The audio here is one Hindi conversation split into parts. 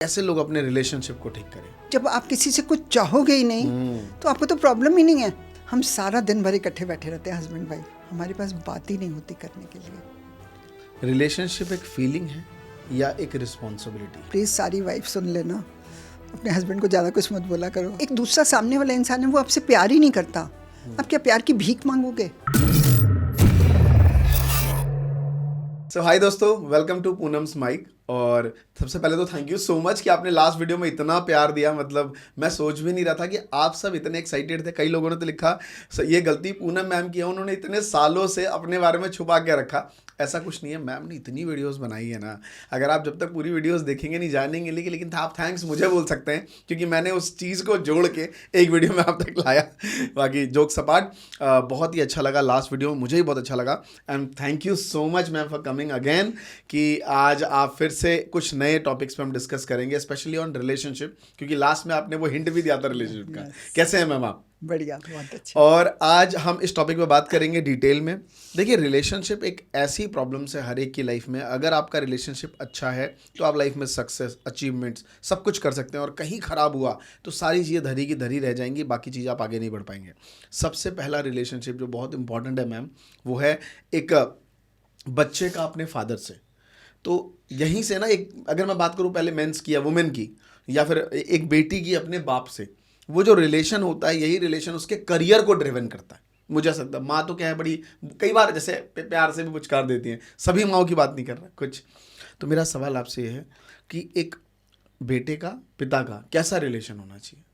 कैसे लोग अपने रिलेशनशिप को ठीक करें? जब आप किसी से कुछ चाहोगे ही नहीं तो आपको तो प्रॉब्लम ही नहीं है। हम सारा दिन भर इकट्ठे बैठे रहते हैं हस्बैंड वाइफ, हमारे पास बात ही नहीं होती करने के लिए। रिलेशनशिप एक फीलिंग है या एक रिस्पॉन्सिबिलिटी? प्लीज सारी वाइफ सुन लेना, अपने हस्बैंड को ज़्यादा कुछ मत बोला करो। एक दूसरा सामने वाला इंसान है, वो आपसे प्यार ही नहीं करता, आप क्या प्यार की भीख मांगोगे? सो हाय दोस्तों, वेलकम टू पूनम्स माइक। और सबसे पहले तो थैंक यू सो मच कि आपने लास्ट वीडियो में इतना प्यार दिया। मतलब मैं सोच भी नहीं रहा था कि आप सब इतने एक्साइटेड थे। कई लोगों ने तो लिखा ये गलती पूनम मैम की है, उन्होंने इतने सालों से अपने बारे में छुपा के रखा। ऐसा कुछ नहीं है, मैम ने इतनी वीडियोस बनाई है ना, अगर आप जब तक पूरी वीडियोस देखेंगे नहीं जानेंगे। लेकिन आप थैंक्स मुझे बोल सकते हैं क्योंकि मैंने उस चीज़ को जोड़ के एक वीडियो में आप तक लाया। बाकी जोक सपाट, बहुत ही अच्छा लगा लास्ट वीडियो, मुझे ही बहुत अच्छा लगा। And thank you so much ma'am for coming again कि आज आप फिर से कुछ नए टॉपिक्स पे हम डिस्कस करेंगे, स्पेशली ऑन रिलेशनशिप, क्योंकि लास्ट में आपने वो हिंट भी दिया था रिलेशनशिप का। कैसे हैं मैम आप? बढ़िया, बहुत अच्छा। और आज हम इस टॉपिक पे बात करेंगे डिटेल में। देखिए, रिलेशनशिप एक ऐसी प्रॉब्लम है हर एक की लाइफ में। अगर आपका रिलेशनशिप अच्छा है तो आप लाइफ में सक्सेस, अचीवमेंट्स सब कुछ कर सकते हैं, और कहीं ख़राब हुआ तो सारी चीज़ें धरी की धरी रह जाएंगी, बाकी चीज़ें आप आगे नहीं बढ़ पाएंगे। सबसे पहला रिलेशनशिप जो बहुत इंपॉर्टेंट है मैम, वो है एक बच्चे का अपने फादर से। तो यहीं से ना, एक अगर मैं बात करूं पहले मेंस की या वुमेन की, या फिर एक बेटी की अपने बाप से, वो जो रिलेशन होता है, यही रिलेशन उसके करियर को ड्रिवन करता है। मुझे ऐसा लगता है माँ तो क्या है, बड़ी कई बार जैसे प्यार से भी पुचकार देती हैं, सभी माँओं की बात नहीं कर रहा कुछ। तो मेरा सवाल आपसे ये है कि एक बेटे का पिता का कैसा रिलेशन होना चाहिए?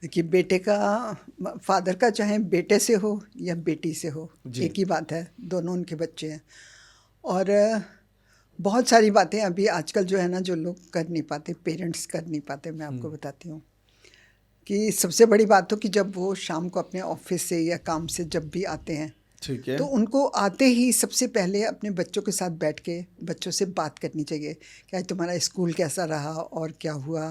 देखिए, बेटे का फादर का चाहे बेटे से हो या बेटी से हो, एक ही बात है, दोनों उनके बच्चे हैं। और बहुत सारी बातें अभी आजकल जो है ना, जो लोग कर नहीं पाते, पेरेंट्स कर नहीं पाते। मैं आपको बताती हूँ कि सबसे बड़ी बात तो कि जब वो शाम को अपने ऑफिस से या काम से जब भी आते हैं, ठीक है, तो उनको आते ही सबसे पहले अपने बच्चों के साथ बैठ के बच्चों से बात करनी चाहिए कि आज तुम्हारा स्कूल कैसा रहा और क्या हुआ।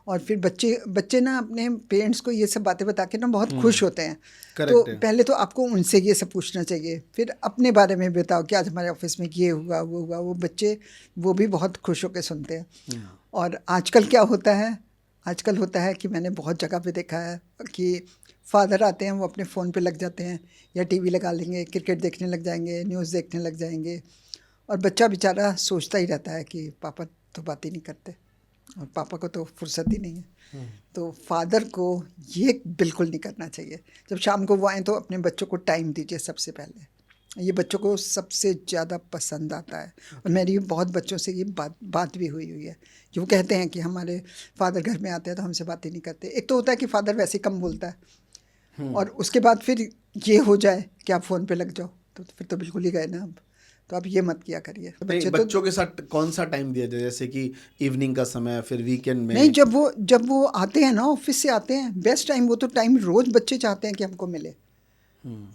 और फिर बच्चे ना अपने पेरेंट्स को ये सब बातें बता के ना बहुत खुश होते हैं। तो पहले तो आपको उनसे ये सब पूछना चाहिए, फिर अपने बारे में बताओ कि आज हमारे ऑफिस में ये हुआ वो हुआ। वो बच्चे वो भी बहुत खुश होकर सुनते हैं। और आजकल क्या होता है, आजकल होता है कि मैंने बहुत जगह पे देखा है कि फादर आते हैं, वो अपने फ़ोन पे लग जाते हैं या टीवी लगा लेंगे, क्रिकेट देखने लग जाएंगे, न्यूज़ देखने लग जाएंगे। और बच्चा बेचारा सोचता ही रहता है कि पापा तो बात ही नहीं करते और पापा को तो फुर्सत ही नहीं है। तो फादर को ये बिल्कुल नहीं करना चाहिए। जब शाम को वो आएँ तो अपने बच्चों को टाइम दीजिए सबसे पहले। ये बच्चों को सबसे ज़्यादा पसंद आता है। और मेरी बहुत बच्चों से ये बात भी हुई है कि वो कहते हैं कि हमारे फादर घर में आते हैं तो हमसे बात ही नहीं करते। एक तो होता है कि फादर वैसे ही कम बोलता है, और उसके बाद फिर ये हो जाए कि आप फ़ोन पे लग जाओ, तो फिर तो बिल्कुल ही गए ना अब। तो आप ये मत किया करिए। बच्चों के साथ कौन सा टाइम दिया जाए, जैसे कि इवनिंग का समय, फिर वीकेंड में? नहीं, जब वो आते हैं ना, ऑफिस से आते हैं, बेस्ट टाइम वो तो टाइम रोज़ बच्चे चाहते हैं कि हमको मिले।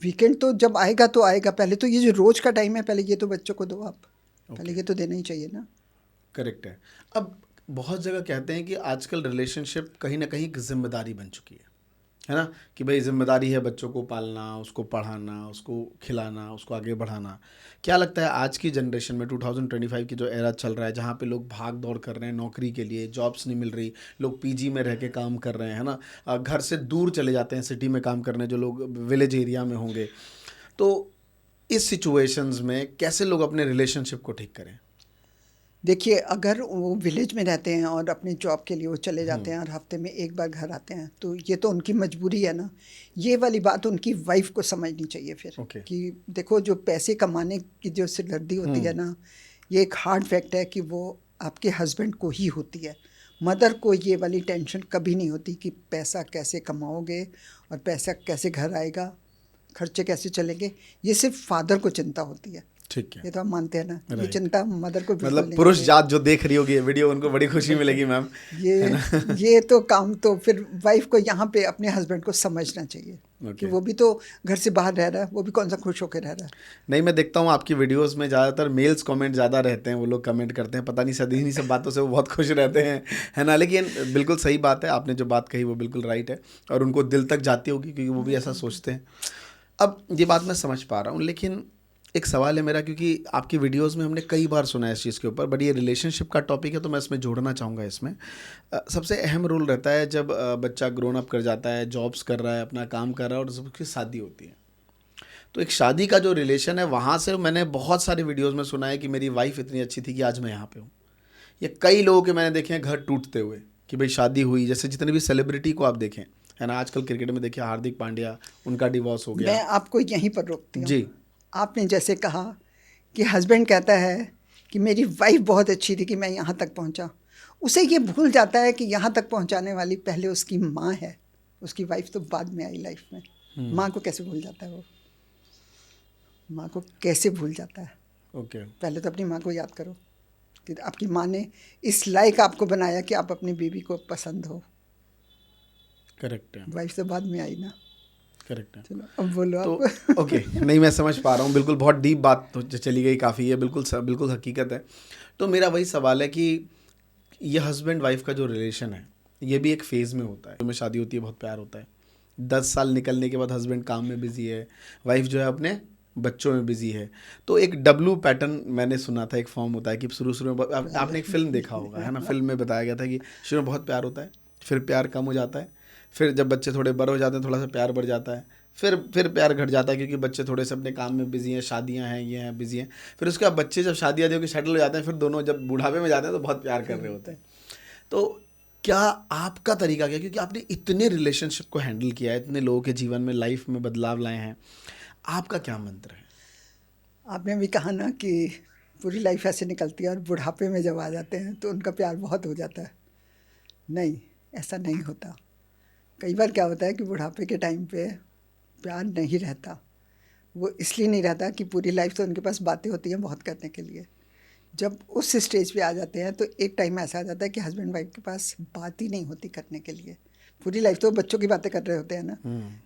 वीकेंड तो जब आएगा तो आएगा, पहले तो ये जो रोज का टाइम है, पहले ये तो बच्चों को दो आप। पहले ये तो देना ही चाहिए ना। करेक्ट है। अब बहुत जगह कहते हैं कि आजकल रिलेशनशिप कहीं ना कहीं एक जिम्मेदारी बन चुकी है ना, कि भाई जिम्मेदारी है बच्चों को पालना, उसको पढ़ाना, उसको खिलाना, उसको आगे बढ़ाना। क्या लगता है आज की जनरेशन में 2025 की जो एरा चल रहा है, जहाँ पे लोग भाग दौड़ कर रहे हैं नौकरी के लिए, जॉब्स नहीं मिल रही, लोग पीजी में रह के काम कर रहे हैं ना, घर से दूर चले जाते हैं सिटी में काम करने, जो लोग विलेज एरिया में होंगे, तो इस सिचुएशंस में कैसे लोग अपने रिलेशनशिप को ठीक करें? देखिए, अगर वो विलेज में रहते हैं और अपनी जॉब के लिए वो चले जाते हैं और हफ्ते में एक बार घर आते हैं, तो ये तो उनकी मजबूरी है ना। ये वाली बात उनकी वाइफ को समझनी चाहिए फिर। कि देखो, जो पैसे कमाने की जो सिरदर्दी होती है ना, ये एक हार्ड फैक्ट है कि वो आपके हस्बैंड को ही होती है। मदर को ये वाली टेंशन कभी नहीं होती कि पैसा कैसे कमाओगे और पैसा कैसे घर आएगा, खर्चे कैसे चलेंगे। ये सिर्फ फादर को चिंता होती है। ठीक है, ये तो हम मानते हैं ना, ये चिंता मदर को बिल्कुल मतलब नहीं पुरुष होती। जात जो देख रही होगी ये वीडियो, उनको बड़ी खुशी मिलेगी मैम। ये तो काम तो फिर वाइफ को यहाँ पे अपने हस्बैंड को समझना चाहिए कि वो भी तो घर से बाहर रह रहा है, वो भी कौन सा खुश होकर रह रहा है। नहीं, मैं देखता हूँ आपकी वीडियोस में ज़्यादातर मेल्स कमेंट ज़्यादा रहते हैं, वो लोग कमेंट करते हैं, पता नहीं शायद इन्हीं सब बातों से वो बहुत खुश रहते हैं, है ना। लेकिन बिल्कुल सही बात है, आपने जो बात कही वो बिल्कुल राइट है, और उनको दिल तक जाती होगी क्योंकि वो भी ऐसा सोचते हैं। अब ये बात मैं समझ पा रहा हूँ, लेकिन एक सवाल है मेरा, क्योंकि आपकी वीडियोस में हमने कई बार सुना है इस चीज़ के ऊपर, बट ये रिलेशनशिप का टॉपिक है तो मैं इसमें जोड़ना चाहूँगा इसमें। सबसे अहम रोल रहता है जब बच्चा ग्रोन अप कर जाता है, जॉब्स कर रहा है, अपना काम कर रहा है और जब उसकी शादी होती है। तो एक शादी का जो रिलेशन है, वहाँ से मैंने बहुत सारे वीडियोज़ में सुना है कि मेरी वाइफ इतनी अच्छी थी कि आज मैं यहाँ पे हूँ। ये कई लोगों के मैंने देखे हैं घर टूटते हुए कि भाई शादी हुई, जैसे जितने भी सेलिब्रिटी को आप देखें, है ना, आजकल क्रिकेट में देखिए हार्दिक पांड्या, उनका डिवोर्स हो मैं गया। आपको यहीं पर रोकती हूँ। जी। आपने जैसे कहा कि हस्बैंड कहता है कि मेरी वाइफ बहुत अच्छी थी कि मैं यहाँ तक पहुँचा, उसे ये भूल जाता है कि यहाँ तक पहुँचाने वाली पहले उसकी माँ है, उसकी वाइफ तो बाद में आई लाइफ में। माँ को कैसे भूल जाता है वो? माँ को कैसे भूल जाता है? ओके। पहले तो अपनी माँ को याद करो कि आपकी माँ ने इस लायक आपको बनाया कि आप अपनी बीवी को पसंद हो। करेक्ट है। वाइफ तो बाद में आई ना। करेक्ट है। चलो अब बोलो तो आप। ओके, नहीं मैं समझ पा रहा हूँ, बिल्कुल बहुत डीप बात तो चली गई काफ़ी है, बिल्कुल बिल्कुल हकीकत है। तो मेरा वही सवाल है कि ये हस्बैंड वाइफ का जो रिलेशन है, ये भी एक फेज़ में होता है, में शादी होती है, बहुत प्यार होता है, 10 साल निकलने के बाद हस्बैंड काम में बिजी है, वाइफ जो है अपने बच्चों में बिजी है। तो एक डब्लू पैटर्न मैंने सुना था, एक फॉर्म होता है कि शुरू में आपने एक फिल्म देखा होगा, है ना, फिल्म में बताया गया था कि शुरू में बहुत प्यार होता है, फिर प्यार कम हो जाता है, फिर जब बच्चे थोड़े बड़े हो जाते हैं थोड़ा सा प्यार बढ़ जाता है, फिर प्यार घट जाता है क्योंकि बच्चे थोड़े से अपने काम में बिजी हैं, शादियां हैं, ये हैं, बिजी हैं। फिर उसके बाद बच्चे जब शादी आदि होकर सेटल हो जाते हैं, फिर दोनों जब बुढ़ापे में जाते हैं तो बहुत प्यार कर रहे होते हैं। तो क्या आपका तरीका क्या, क्योंकि आपने इतने रिलेशनशिप को हैंडल किया है, इतने लोगों के जीवन में लाइफ में बदलाव लाए हैं, आपका क्या मंत्र है? आपने भी कहा ना कि पूरी लाइफ ऐसे निकलती है और बुढ़ापे में जब आ जाते हैं तो उनका प्यार बहुत हो जाता है। नहीं, ऐसा नहीं होता। कई बार क्या होता है कि बुढ़ापे के टाइम पे प्यार नहीं रहता। वो इसलिए नहीं रहता कि पूरी लाइफ तो उनके पास बातें होती हैं बहुत करने के लिए। जब उस स्टेज पे आ जाते हैं तो एक टाइम ऐसा आ जाता है कि हस्बैंड वाइफ के पास बात ही नहीं होती करने के लिए। पूरी लाइफ तो बच्चों की बातें कर रहे होते हैं ना,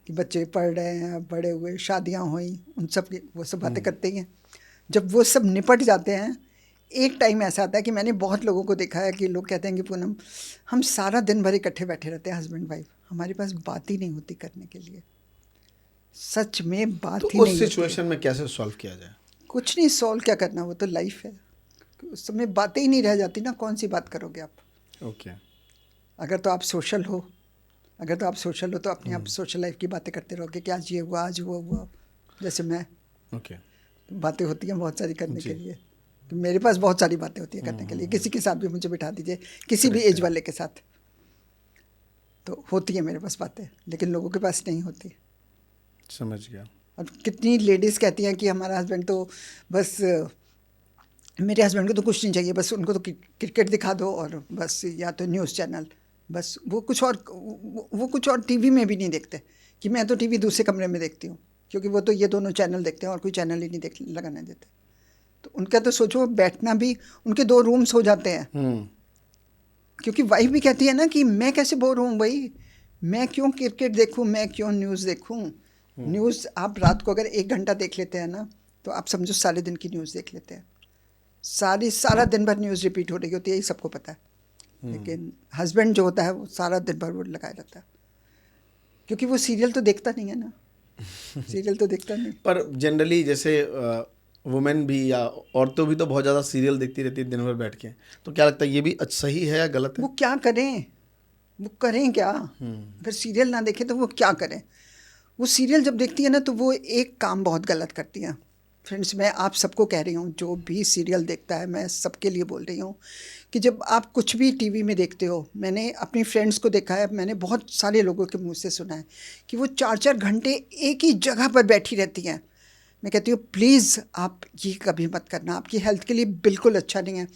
कि बच्चे पढ़ रहे हैं, बड़े हुए, शादियां हुई, उन सब की वो सब बातें करते ही हैं। जब वो सब निपट जाते हैं, एक टाइम ऐसा आता है कि मैंने बहुत लोगों को देखा है कि लोग कहते हैं कि पूनम, हम सारा दिन भर इकट्ठे बैठे रहते हैं हस्बैंड वाइफ, हमारे पास बात ही नहीं होती करने के लिए। सच में बात तो ही उस नहीं होती सिचुएशन है। में कैसे सॉल्व किया जाए? कुछ नहीं सॉल्व क्या करना, वो तो लाइफ है। उस समय बातें ही नहीं रह जाती ना, कौन सी बात करोगे आप? ओके। अगर तो आप सोशल हो, अगर तो आप सोशल हो तो अपने आप सोशल लाइफ की बातें करते रहोगे कि आज ये हुआ, आज वो हुआ। जैसे मैं, ओके। बातें होती हैं बहुत सारी करने जी। के लिए, तो मेरे पास बहुत सारी बातें होती हैं करने के लिए। किसी के साथ भी मुझे बिठा दीजिए, किसी भी करेक्ट एज है। वाले के साथ, तो होती है मेरे पास बातें, लेकिन लोगों के पास नहीं होती। समझ गया। और कितनी लेडीज़ कहती हैं कि हमारा हस्बैंड तो बस, मेरे हस्बैंड को तो कुछ नहीं चाहिए, बस उनको तो क्रिकेट दिखा दो और बस, या तो न्यूज़ चैनल, बस। वो कुछ और, वो कुछ और टीवी में भी नहीं देखते, कि मैं तो टीवी दूसरे कमरे में देखती हूँ, क्योंकि वो तो ये दोनों चैनल देखते हैं और कोई चैनल ही नहीं देख लगाने देते। तो उनका तो सोचो, बैठना भी उनके 2 रूम्स हो जाते हैं। क्योंकि वाइफ भी कहती है ना कि मैं कैसे बोर हूँ भाई, मैं क्यों क्रिकेट देखूँ, मैं क्यों न्यूज़ देखूँ। न्यूज़ आप रात को अगर 1 घंटा देख लेते हैं ना, तो आप समझो सारे दिन की न्यूज़ देख लेते हैं। सारा दिन भर न्यूज़ रिपीट हो रही होती है, ये सबको पता है। लेकिन हस्बैंड जो होता है वो सारा दिन भर वो लगाया रहता है, क्योंकि वो सीरियल तो देखता नहीं है ना। सीरियल तो देखता नहीं। पर जनरली जैसे वुमेन भी या औरतें भी तो बहुत ज़्यादा सीरियल देखती रहती है दिन भर बैठ के, तो क्या लगता है ये भी सही है या गलत है? वो क्या करें, वो करें क्या? अगर सीरियल ना देखें तो वो क्या करें? वो सीरियल जब देखती है ना, तो वो एक काम बहुत गलत करती हैं। फ्रेंड्स, मैं आप सबको कह रही हूँ, जो भी सीरियल देखता है, मैं सबके लिए बोल रही हूँ कि जब आप कुछ भी टीवी में देखते हो, मैंने अपनी फ्रेंड्स को देखा है, मैंने बहुत सारे लोगों के मुंह से सुना है कि वो 4-4 घंटे एक ही जगह पर बैठी रहती हैं। मैं कहती हूँ प्लीज़ आप ये कभी मत करना, आपकी हेल्थ के लिए बिल्कुल अच्छा नहीं है।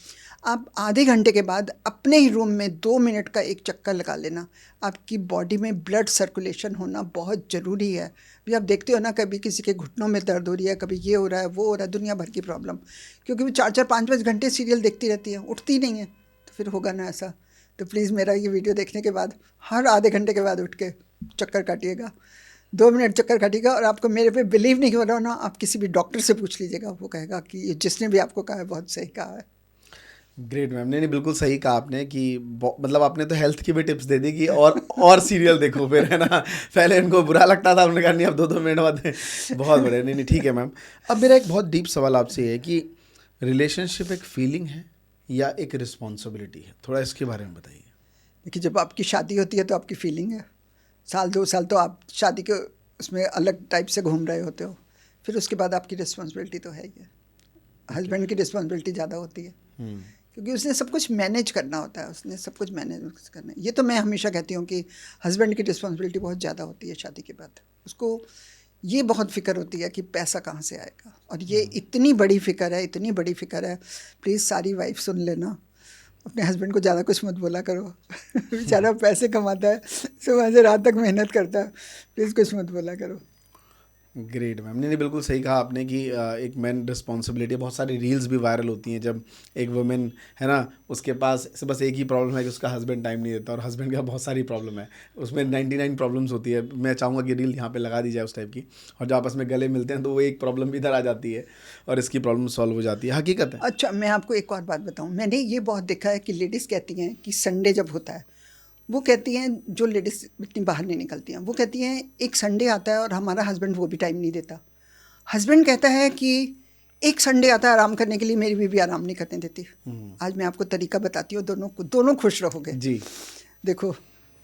आप आधे घंटे के बाद अपने ही रूम में 2 मिनट का एक चक्कर लगा लेना। आपकी बॉडी में ब्लड सर्कुलेशन होना बहुत ज़रूरी है। भी आप देखते हो ना, कभी किसी के घुटनों में दर्द हो रही है, कभी ये हो रहा है, वो हो रहा है, दुनिया भर की प्रॉब्लम, क्योंकि वो 4-4 5-5 घंटे सीरियल देखती रहती है, उठती नहीं है। तो फिर होगा ना ऐसा। तो प्लीज़ मेरा ये वीडियो देखने के बाद हर आधे घंटे के बाद उठ के चक्कर काटिएगा, 2 मिनट चक्कर काटिएगा। और आपको मेरे पे बिलीव नहीं हो रहा ना, आप किसी भी डॉक्टर से पूछ लीजिएगा, वो कहेगा कि ये जिसने भी आपको कहा है बहुत सही कहा है। ग्रेट मैम, नहीं नहीं बिल्कुल सही कहा आपने कि मतलब आपने तो हेल्थ की भी टिप्स दे दी कि और सीरियल देखो फिर, है ना। पहले इनको बुरा लगता था, उन्होंने कहा नहीं अब 2-2 मिनट बाद बहुत बढ़िया। नहीं नहीं ठीक है मैम। अब मेरा एक बहुत डीप सवाल आपसे ये है कि रिलेशनशिप एक फीलिंग है या एक रिस्पॉन्सिबिलिटी है, थोड़ा इसके बारे में बताइए। देखिए, जब आपकी शादी होती है तो आपकी फीलिंग है, 1-2 साल तो आप शादी के उसमें अलग टाइप से घूम रहे होते हो, फिर उसके बाद आपकी रिस्पॉन्सिबिलिटी तो है ही है। हस्बैंड की रिस्पॉन्सिबिलिटी ज़्यादा होती है, क्योंकि उसने सब कुछ मैनेज करना होता है, उसने सब कुछ मैनेज करना है। ये तो मैं हमेशा कहती हूँ कि हस्बैंड की रिस्पॉन्सिबिलिटी बहुत ज़्यादा होती है शादी के बाद। उसको ये बहुत फ़िक्र होती है कि पैसा कहाँ से आएगा, और ये इतनी बड़ी फ़िक्र है, इतनी बड़ी फ़िक्र है। प्लीज़ सारी वाइफ सुन लेना, अपने हस्बैंड को ज़्यादा कुछ मत बोला करो। बेचारा पैसे कमाता है, सुबह से रात तक मेहनत करता है, प्लीज़ कुछ मत बोला करो। ग्रेट मैम, नहीं नहीं बिल्कुल सही कहा आपने कि एक मैन रिस्पॉन्सिबिलिटी। बहुत सारी रील्स भी वायरल होती हैं जब एक वुमेन है ना, उसके पास बस एक ही प्रॉब्लम है कि उसका हस्बैंड टाइम नहीं देता, और हस्बैंड का बहुत सारी प्रॉब्लम है, उसमें 99 प्रॉब्लम्स होती है। मैं चाहूँगा कि रील यहाँ पे लगा दी जाए उस टाइप की, और जब आपस में गले मिलते हैं तो वो एक प्रॉब्लम भी इधर आ जाती है और इसकी प्रॉब्लम सॉल्व हो जाती है। हकीकत है। अच्छा, मैं आपको एक और बात बताऊं, मैंने ये बहुत देखा है कि लेडीज़ कहती हैं कि संडे जब होता है, वो कहती हैं, जो लेडीज़ इतनी बाहर नहीं निकलती हैं, वो कहती हैं एक संडे आता है और हमारा हस्बैंड वो भी टाइम नहीं देता। हस्बैंड कहता है कि एक संडे आता है आराम करने के लिए, मेरी बीवी आराम नहीं करने देती। आज मैं आपको तरीका बताती हूँ, दोनों खुश रहोगे। जी। देखो,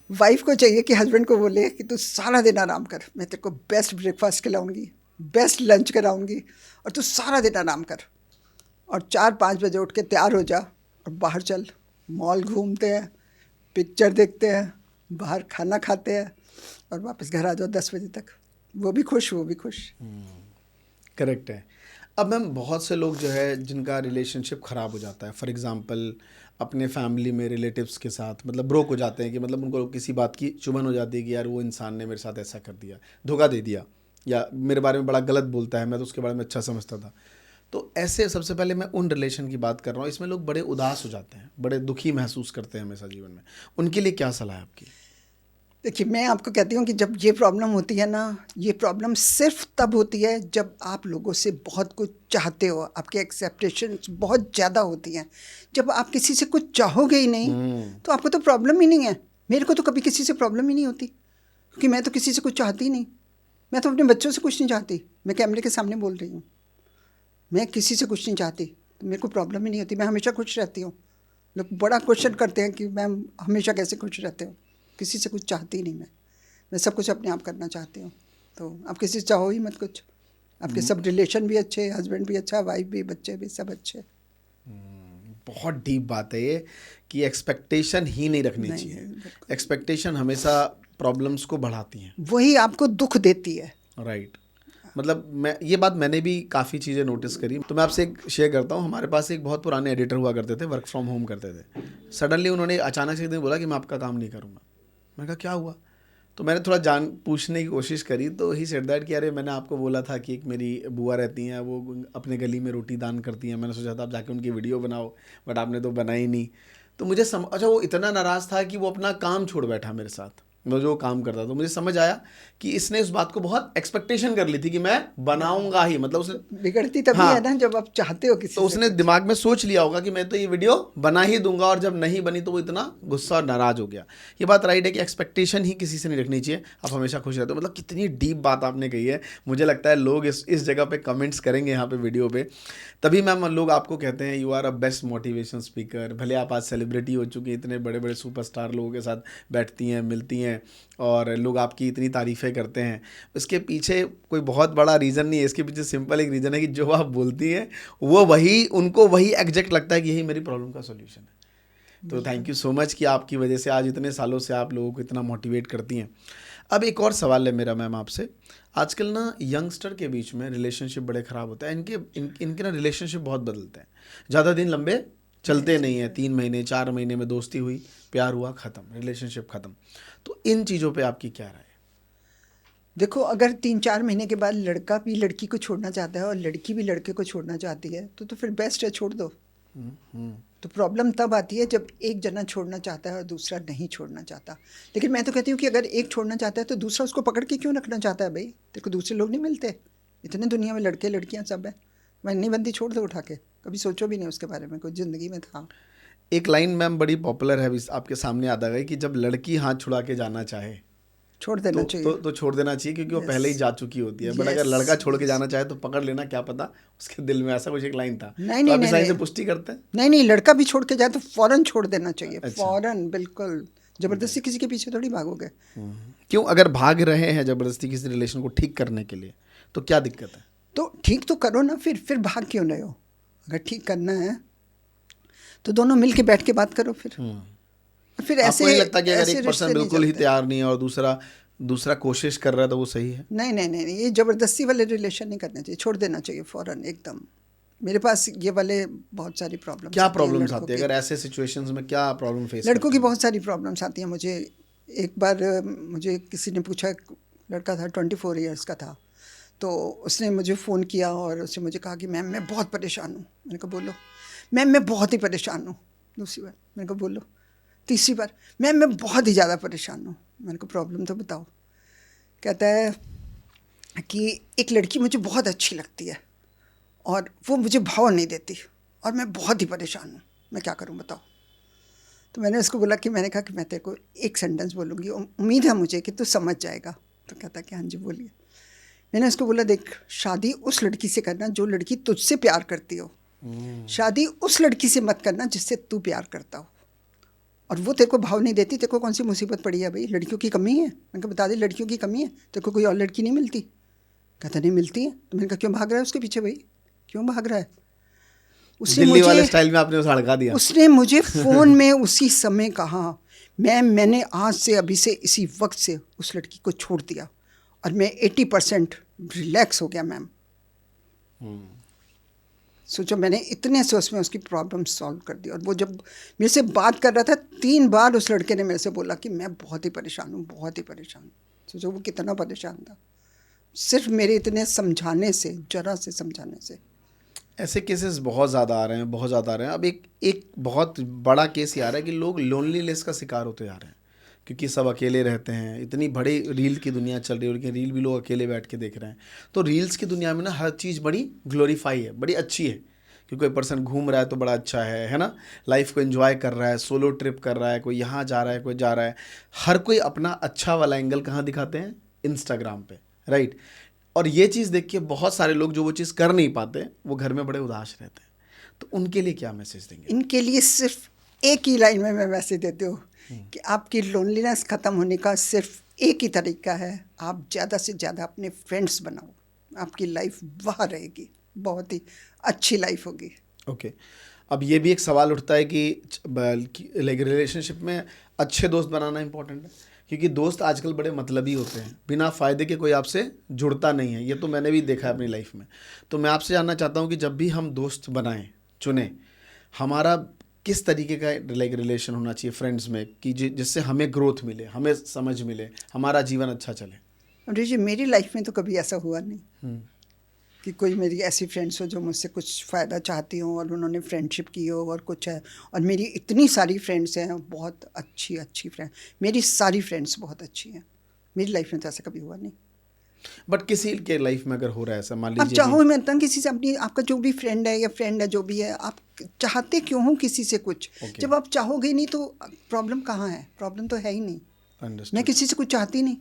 वाइफ को चाहिए कि हस्बैंड को बोले कि तू सारा दिन आराम कर, मैं तेरे को बेस्ट ब्रेकफास्ट खिलाऊंगी, बेस्ट लंच कराऊंगी, और तू सारा दिन आराम कर, और 4-5 बजे उठ के तैयार हो जा और बाहर चल, मॉल घूमते हैं, पिक्चर देखते हैं, बाहर खाना खाते हैं, और वापस घर आ जाओ 10 बजे तक। वो भी खुश, वो भी खुश। करेक्ट है। अब मैम बहुत से लोग जो है जिनका रिलेशनशिप ख़राब हो जाता है, फॉर एग्जांपल अपने फैमिली में रिलेटिव्स के साथ मतलब ब्रोक हो जाते हैं, कि मतलब उनको किसी बात की चुभन हो जाती है कि यार वो इंसान ने मेरे साथ ऐसा कर दिया, धोखा दे दिया, या मेरे बारे में बड़ा गलत बोलता है, मैं तो उसके बारे में अच्छा समझता था। तो ऐसे सबसे पहले मैं उन रिलेशन की बात कर रहा हूँ, इसमें लोग बड़े उदास हो जाते हैं, बड़े दुखी महसूस करते हैं हमेशा जीवन में। उनके लिए क्या सलाह है आपकी? देखिए, मैं आपको कहती हूँ कि जब ये प्रॉब्लम होती है ना, ये प्रॉब्लम सिर्फ तब होती है जब आप लोगों से बहुत कुछ चाहते हो, आपके एक्सेप्टेशंस बहुत ज़्यादा होती हैं। जब आप किसी से कुछ चाहोगे ही नहीं, तो आपको तो प्रॉब्लम ही नहीं है। मेरे को तो कभी किसी से प्रॉब्लम ही नहीं होती, क्योंकि मैं तो किसी से कुछ चाहती ही नहीं। मैं तो अपने बच्चों से कुछ नहीं चाहती, मैं कैमरे के सामने बोल रही हूँ। मैं किसी से कुछ नहीं चाहती, तो मेरे को प्रॉब्लम ही नहीं होती, मैं हमेशा खुश रहती हूँ। लोग बड़ा क्वेश्चन करते हैं कि मैम हमेशा कैसे खुश रहते हो। किसी से कुछ चाहती नहीं मैं सब कुछ अपने आप करना चाहती हूँ। तो आप किसी से चाहो ही मत कुछ, आपके सब रिलेशन भी अच्छे, हस्बैंड भी अच्छा, वाइफ भी, बच्चे भी, सब अच्छे। बहुत डीप बात है ये, कि एक्सपेक्टेशन ही नहीं रखनी नहीं, चाहिए। बिल्कुल। एक्सपेक्टेशन हमेशा प्रॉब्लम्स को बढ़ाती हैं। वही आपको दुख देती है। राइट। मतलब मैं ये बात मैंने भी काफ़ी चीज़ें नोटिस करी, तो मैं आपसे एक शेयर करता हूँ। हमारे पास एक बहुत पुराने एडिटर हुआ करते थे, वर्क फ्रॉम होम करते थे। सडनली उन्होंने अचानक से एक दिन बोला कि मैं आपका काम नहीं करूँगा। मैंने कहा क्या हुआ? तो मैंने थोड़ा जान पूछने की कोशिश करी, तो ही सेड दैट कि अरे मैंने आपको बोला था कि एक मेरी बुआ रहती हैं, वो अपने गली में रोटी दान करती हैं, मैंने सोचा था आप जाके उनकी वीडियो बनाओ, बट आपने तो बनाई नहीं। तो मुझे अच्छा, वो इतना नाराज़ था कि वो अपना काम छोड़ बैठा मेरे साथ, मैं जो काम करता था। तो मुझे समझ आया कि इसने उस बात को बहुत एक्सपेक्टेशन कर ली थी कि मैं बनाऊंगा ही, मतलब उसने। बिगड़ती तभी है हाँ, ना जब आप चाहते हो किसी तो से उसने कुछ। दिमाग में सोच लिया होगा कि मैं तो ये वीडियो बना ही दूंगा, और जब नहीं बनी तो वो इतना गुस्सा और नाराज हो गया। ये बात राइट है कि एक्सपेक्टेशन ही किसी से नहीं रखनी चाहिए, आप हमेशा खुश रहते हो। मतलब कितनी डीप बात आपने कही है। मुझे लगता है लोग इस जगह पे कमेंट्स करेंगे यहाँ पे वीडियो पे, तभी मैम लोग आपको कहते हैं you are a best motivation speaker. भले आप आज सेलिब्रिटी हो चुकी हैं, इतने बड़े बड़े सुपरस्टार लोगों के साथ बैठती हैं, मिलती हैं, और लोग आपकी इतनी तारीफ़ें करते हैं। इसके पीछे कोई बहुत बड़ा रीज़न नहीं है, इसके पीछे सिंपल एक रीज़न है कि जो आप बोलती हैं वो उनको वही एग्जैक्ट लगता है कि यही मेरी प्रॉब्लम का सॉल्यूशन है। तो थैंक यू सो मच कि आपकी वजह से आज इतने सालों से आप लोगों को इतना मोटिवेट करती हैं। अब एक और सवाल है मेरा मैम आपसे। आजकल ना यंगस्टर के बीच में रिलेशनशिप बड़े ख़राब होते हैं, इनके ना रिलेशनशिप बहुत बदलते हैं, ज़्यादा दिन लंबे चलते नहीं हैं। 3 महीने 4 महीने में दोस्ती हुई, प्यार हुआ, ख़त्म, रिलेशनशिप ख़त्म। तो इन चीज़ों पर आपकी क्या राय है? देखो, अगर 3-4 महीने के बाद लड़का भी लड़की को छोड़ना चाहता है और लड़की भी लड़के को छोड़ना चाहती है, तो फिर बेस्ट है, छोड़ दो। तो प्रॉब्लम तब आती है जब एक जना छोड़ना चाहता है और दूसरा नहीं छोड़ना चाहता। लेकिन मैं तो कहती हूँ कि अगर एक छोड़ना चाहता है तो दूसरा उसको पकड़ के क्यों रखना चाहता है? भाई, तेरे को दूसरे लोग नहीं मिलते? इतने दुनिया में लड़के लड़कियाँ सब हैं, वह नहीं बंदी छोड़ दो उठा के, कभी सोचो भी नहीं उसके बारे में, कुछ ज़िंदगी में था। एक लाइन मैम बड़ी पॉपुलर है, अभी आपके सामने याद आ गई कि जब लड़की हाथ छुड़ा के जाना चाहे छोड़ देना चाहिए। तो छोड़ देना चाहिए, क्योंकि वो पहले ही यस, जा चुकी होती है। बट अगर यस, लड़का छोड़ के यस। जाना चाहे तो पकड़ लेना, क्या पता उसके दिल में, ऐसा कुछ एक लाइन था। नहीं तो नहीं आप इस नहीं लाइन से नहीं पुष्टि करते हैं? नहीं नहीं, लड़का भी छोड़ के जाए तो फौरन छोड़ देना चाहिए, अच्छा। फौरन, बिल्कुल। जबरदस्ती किसी के पीछे थोड़ी भागोगे। क्यों, अगर भाग रहे हैं जबरदस्ती किसी रिलेशन को ठीक करने के लिए, तो क्या दिक्कत है? तो ठीक तो करो ना, फिर भाग क्यों रहे हो? अगर ठीक करना है तो दोनों मिल के बैठ के बात करो फिर। फिर आपको ऐसे नहीं लगता कि अगर ऐसे एक पर्सन रिश्ते नहीं बिल्कुल ही चलते। तैयार नहीं है और दूसरा कोशिश कर रहा है, तो वो सही है? नहीं नहीं नहीं नहीं, ये ज़बरदस्ती वाले रिलेशन नहीं करने चाहिए, छोड़ देना चाहिए फ़ौरन एकदम। मेरे पास ये वाले बहुत सारी प्रॉब्लम्स क्या आती हैं प्रॉब्लम्स लड़कों आती है की। अगर ऐसे सिचुएशंस में, क्या प्रॉब्लम फेस लड़कों करते की हैं? बहुत सारी प्रॉब्लम्स आती हैं मुझे। एक बार मुझे किसी ने पूछा, एक लड़का था 24 ईयर्स का था, तो उसने मुझे फ़ोन किया और उसने मुझे कहा कि मैम मैं बहुत परेशान हूँ। मैंने कहा बोलो। मैम मैं बहुत ही परेशान हूँ। दूसरी बार मैंने कहा बोलो। तीसरी बार मैम मैं बहुत ही ज़्यादा परेशान हूँ। मैंने कहा प्रॉब्लम तो बताओ। कहता है कि एक लड़की मुझे बहुत अच्छी लगती है और वो मुझे भाव नहीं देती और मैं बहुत ही परेशान हूँ, मैं क्या करूँ बताओ। तो मैंने उसको बोला कि, मैंने कहा कि मैं तेरे को एक सेंटेंस बोलूँगी, उम्मीद है मुझे कि तू समझ जाएगा। तो कहता कि हाँ जी बोलिए। मैंने उसको बोला देख, शादी उस लड़की से करना जो लड़की तुझसे प्यार करती हो, शादी उस लड़की से मत करना जिससे तू प्यार करता हो। और वो तेरे को भाव नहीं देती, तेरे को कौन सी मुसीबत पड़ी है भाई? लड़कियों की कमी है? मैंने कहा बता दे, लड़कियों की कमी है? तेरे को कोई और लड़की नहीं मिलती? कहता नहीं मिलती है। तो मैंने कहा क्यों भाग रहा है उसके पीछे भाई, क्यों भाग रहा है? उसने दिल्ली वाले मुझे स्टाइल में आपने उसे हड़का दिया। उसने मुझे फ़ोन में उसी समय कहा, मैंने आज से, अभी से, इसी वक्त से उस लड़की को छोड़ दिया और मैं 80% रिलैक्स हो गया मैम। सोचो, मैंने इतने से उसमें उसकी प्रॉब्लम सॉल्व कर दी। और वो जब मेरे से बात कर रहा था, 3 बार उस लड़के ने मेरे से बोला कि मैं बहुत ही परेशान हूँ, बहुत ही परेशान हूँ। सोचो वो कितना परेशान था, सिर्फ मेरे इतने समझाने से, जरा से समझाने से। ऐसे केसेस बहुत ज़्यादा आ रहे हैं, बहुत ज़्यादा आ रहे हैं। अब एक बहुत बड़ा केस ये आ रहा है कि लोग लोनलीनेस का शिकार होते जा रहे हैं, क्योंकि सब अकेले रहते हैं। इतनी बड़ी रील की दुनिया चल रही है, और रील भी लोग अकेले बैठ के देख रहे हैं। तो रील्स की दुनिया में ना हर चीज़ बड़ी ग्लोरीफाई है, बड़ी अच्छी है कि कोई पर्सन घूम रहा है तो बड़ा अच्छा है ना, लाइफ को एंजॉय कर रहा है, सोलो ट्रिप कर रहा है, कोई यहाँ जा रहा है, कोई जा रहा है। हर कोई अपना अच्छा वाला एंगल कहाँ दिखाते हैं? इंस्टाग्राम पे, राइट। और ये चीज़ देख के बहुत सारे लोग जो वो चीज़ कर नहीं पाते, वो घर में बड़े उदास रहते हैं। तो उनके लिए क्या मैसेज देंगे? इनके लिए सिर्फ एक ही लाइन में मैं मैसेज देती हूँ कि आपकी लोनलीनेस ख़त्म होने का सिर्फ एक ही तरीका है, आप ज़्यादा से ज़्यादा अपने फ्रेंड्स बनाओ। आपकी लाइफ वहाँ रहेगी, बहुत ही अच्छी लाइफ होगी। ओके। अब ये भी एक सवाल उठता है कि लाइक रिलेशनशिप में अच्छे दोस्त बनाना इंपॉर्टेंट है, क्योंकि दोस्त आजकल बड़े मतलबी होते हैं, बिना फ़ायदे के कोई आपसे जुड़ता नहीं है। ये तो मैंने भी देखा है अपनी लाइफ में। तो मैं आपसे जानना चाहता हूँ कि जब भी हम दोस्त बनाएं, चुनें, हमारा किस तरीके का लाइक रिलेशन होना चाहिए फ्रेंड्स में, कि जिससे हमें ग्रोथ मिले, हमें समझ मिले, हमारा जीवन अच्छा चले? और जी मेरी लाइफ में तो कभी ऐसा हुआ नहीं कि कोई मेरी ऐसी फ्रेंड्स हो जो मुझसे कुछ फ़ायदा चाहती हो और उन्होंने फ्रेंडशिप की हो और कुछ है। और मेरी इतनी सारी फ्रेंड्स हैं, बहुत अच्छी अच्छी फ्रेंड, मेरी सारी फ्रेंड्स बहुत अच्छी हैं। मेरी लाइफ में तो ऐसा कभी हुआ नहीं। बट किसी के लाइफ में अगर हो रहा है ऐसा, मान आप लीजिए चाहो, कि मैं बताऊँ किसी से, अपनी आपका जो भी फ्रेंड है या फ्रेंड है जो भी है, आप चाहते क्यों हो किसी से कुछ? Okay. जब आप चाहोगे नहीं तो प्रॉब्लम कहाँ है? प्रॉब्लम तो है ही नहीं। मैं अंडरस्टैंड। किसी से कुछ चाहती नहीं।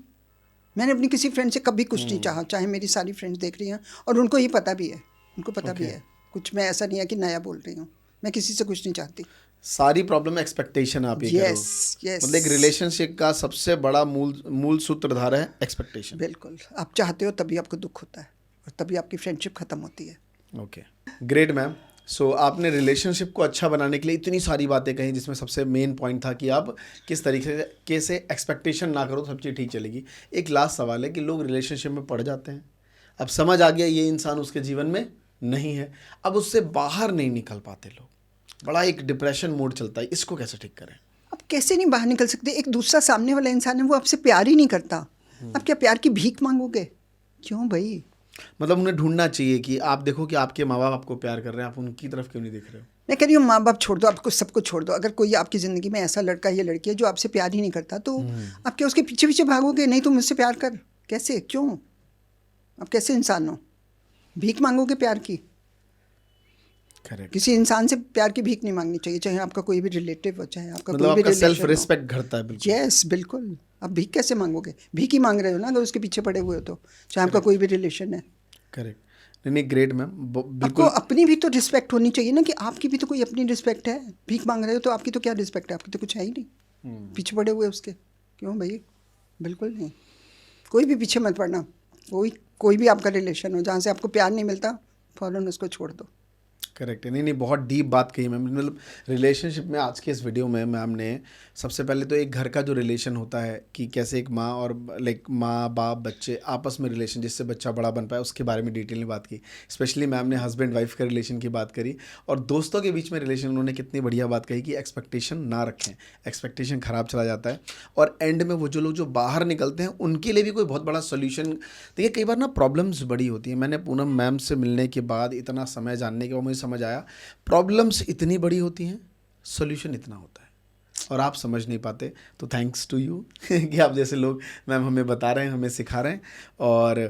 मैंने अपनी किसी फ्रेंड से कभी कुछ नहीं चाहा, चाहे मेरी सारी फ्रेंड्स देख रही हैं और उनको ये पता भी है, उनको पता भी Okay. है। कुछ मैं ऐसा नहीं है कि नया बोल रही हूँ, मैं किसी से कुछ नहीं चाहती। सारी प्रॉब्लम एक्सपेक्टेशन, आप ये कह रहे हो? यस यस, मतलब एक रिलेशनशिप का सबसे बड़ा मूल सूत्रधार है एक्सपेक्टेशन। बिल्कुल। आप चाहते हो तभी आपको दुख होता है और तभी आपकी फ्रेंडशिप ख़त्म होती है। Okay, great ma'am. सो आपने रिलेशनशिप को अच्छा बनाने के लिए इतनी सारी बातें कही, जिसमें सबसे मेन पॉइंट था कि आप किस तरीके से एक्सपेक्टेशन ना करो तो सब चीज़ ठीक चलेगी। एक लास्ट सवाल है कि लोग रिलेशनशिप में पड़ जाते हैं, अब समझ आ गया ये इंसान उसके जीवन में नहीं है, अब उससे बाहर नहीं निकल पाते लोग, बड़ा एक डिप्रेशन मोड चलता है, इसको कैसे ठीक करें? आप कैसे नहीं बाहर निकल सकते? एक दूसरा सामने वाला इंसान है, वो आपसे प्यार ही नहीं करता, आप क्या प्यार की भीख मांगोगे? क्यों भाई? मतलब उन्हें ढूंढना चाहिए कि आप देखो कि आपके माँ बाप आपको प्यार कर रहे हैं, आप उनकी तरफ क्यों नहीं देख रहे हो? मैं कह रही हूँ माँ बाप छोड़ दो, आपको सबको छोड़ दो। अगर कोई आपकी ज़िंदगी में ऐसा लड़का या लड़की है जो आपसे प्यार ही नहीं करता, तो आप क्या उसके पीछे पीछे भागोगे? नहीं तो मुझसे प्यार कर, कैसे? क्यों? आप कैसे इंसान हो? भीख मांगोगे प्यार की? करेक्ट, किसी इंसान से प्यार की भीख नहीं मांगनी चाहिए, चाहे आपका कोई भी रिलेटिव हो, चाहे आपका मतलब कोई भी आपका सेल्फ रिलेशन हो। रिस्पेक्ट घटता है बिल्कुल। यस, बिल्कुल। आप भीख कैसे मांगोगे? भीख ही मांग रहे हो ना अगर उसके पीछे पड़े हुए हो तो, चाहे आपका कोई भी रिलेशन है। करेक्ट, नहीं नहीं, ग्रेट मैम, आपको बिल्कुल। अपनी भी तो रिस्पेक्ट होनी चाहिए ना, कि आपकी भी तो कोई अपनी रिस्पेक्ट है। भीख मांग रहे हो तो आपकी तो क्या रिस्पेक्ट है? आपकी तो कुछ है ही नहीं, पीछे पड़े हुए उसके। क्यों भाई? बिल्कुल नहीं। कोई भी पीछे मत पड़ना। कोई भी आपका रिलेशन हो, जहाँ से आपको प्यार नहीं मिलता, फ़ौरन उसको छोड़ दो। करेक्ट है, नहीं नहीं, बहुत डीप बात कही मैम। मतलब रिलेशनशिप में आज के इस वीडियो में मैम ने सबसे पहले तो एक घर का जो रिलेशन होता है कि कैसे एक माँ और लाइक माँ बाप बच्चे आपस में रिलेशन जिससे बच्चा बड़ा बन पाए, उसके बारे में डिटेल में बात की। स्पेशली मैम ने हस्बैंड वाइफ के रिलेशन की बात करी, और दोस्तों के बीच में रिलेशन उन्होंने कितनी बढ़िया बात कही कि एक्सपेक्टेशन ना रखें, एक्सपेक्टेशन ख़राब चला जाता है। और एंड में वो जो लोग जो बाहर निकलते हैं उनके लिए भी कोई बहुत बड़ा सोल्यूशन। देखिए कई बार ना प्रॉब्लम्स बड़ी होती हैं। मैंने पूनम मैम से मिलने के बाद, इतना समय जानने के बाद मुझे समझ आया, प्रॉब्लम्स इतनी बड़ी होती हैं, सॉल्यूशन इतना होता है, और आप समझ नहीं पाते। तो थैंक्स टू यू कि आप जैसे लोग मैम हमें बता रहे हैं, हमें सिखा रहे हैं, और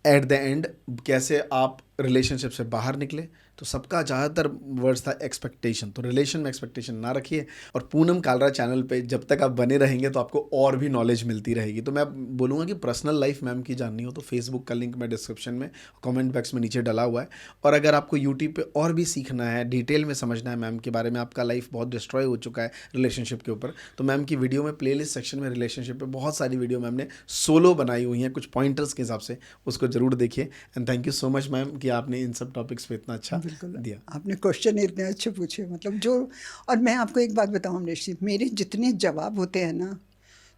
एट द एंड कैसे आप रिलेशनशिप से बाहर निकले। तो सबका ज़्यादातर वर्ड्स था एक्सपेक्टेशन, तो रिलेशन में एक्सपेक्टेशन ना रखिए। और पूनम कालरा चैनल पे जब तक आप बने रहेंगे तो आपको और भी नॉलेज मिलती रहेगी। तो मैं बोलूँगा कि पर्सनल लाइफ मैम की जाननी हो तो फेसबुक का लिंक मैं डिस्क्रिप्शन में कमेंट बॉक्स में नीचे डला हुआ है। और अगर आपको यूट्यूब पे और भी सीखना है, डिटेल में समझना है मैम के बारे में, आपका लाइफ बहुत डिस्ट्रॉय हो चुका है रिलेशनशिप के ऊपर, तो मैम की वीडियो में प्लेलिस्ट सेक्शन में रिलेशनशिप पे बहुत सारी वीडियो मैम ने सोलो बनाई हुई हैं कुछ पॉइंटर्स के हिसाब से, उसको जरूर देखिए। And thank you so much ma'am कि आपने इन सब टॉपिक्स पे इतना अच्छा बिल्कुल। दिया। आपने क्वेश्चन इतने अच्छे पूछे, मतलब जो। और मैं आपको एक बात बताऊं अमरीश जी, मेरे जितने जवाब होते हैं ना,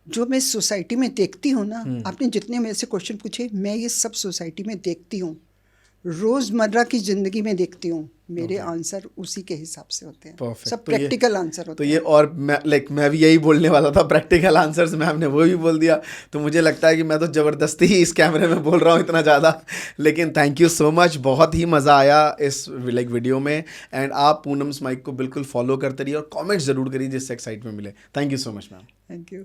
जो मैं सोसाइटी में देखती हूँ ना, आपने जितने मेरे से क्वेश्चन पूछे, मैं ये सब सोसाइटी में देखती हूँ, रोज़मर्रा की ज़िंदगी में देखती हूँ। मेरे आंसर उसी के हिसाब से होते हैं। परफेक्ट, सब तो ये प्रैक्टिकल आंसर तो होते ये हैं। और मैं भी यही बोलने वाला था, प्रैक्टिकल आंसर्स मैम ने वो भी बोल दिया। तो मुझे लगता है कि मैं तो ज़बरदस्ती ही इस कैमरे में बोल रहा हूँ इतना ज़्यादा, लेकिन थैंक यू सो मच, बहुत ही मज़ा आया इस वीडियो में। एंड आप पूनम्स माइक को बिल्कुल फॉलो करते रहिए और कॉमेंट्स ज़रूर करिए जिससे एक्साइटमेंट मिले। Thank you so much ma'am. Thank you.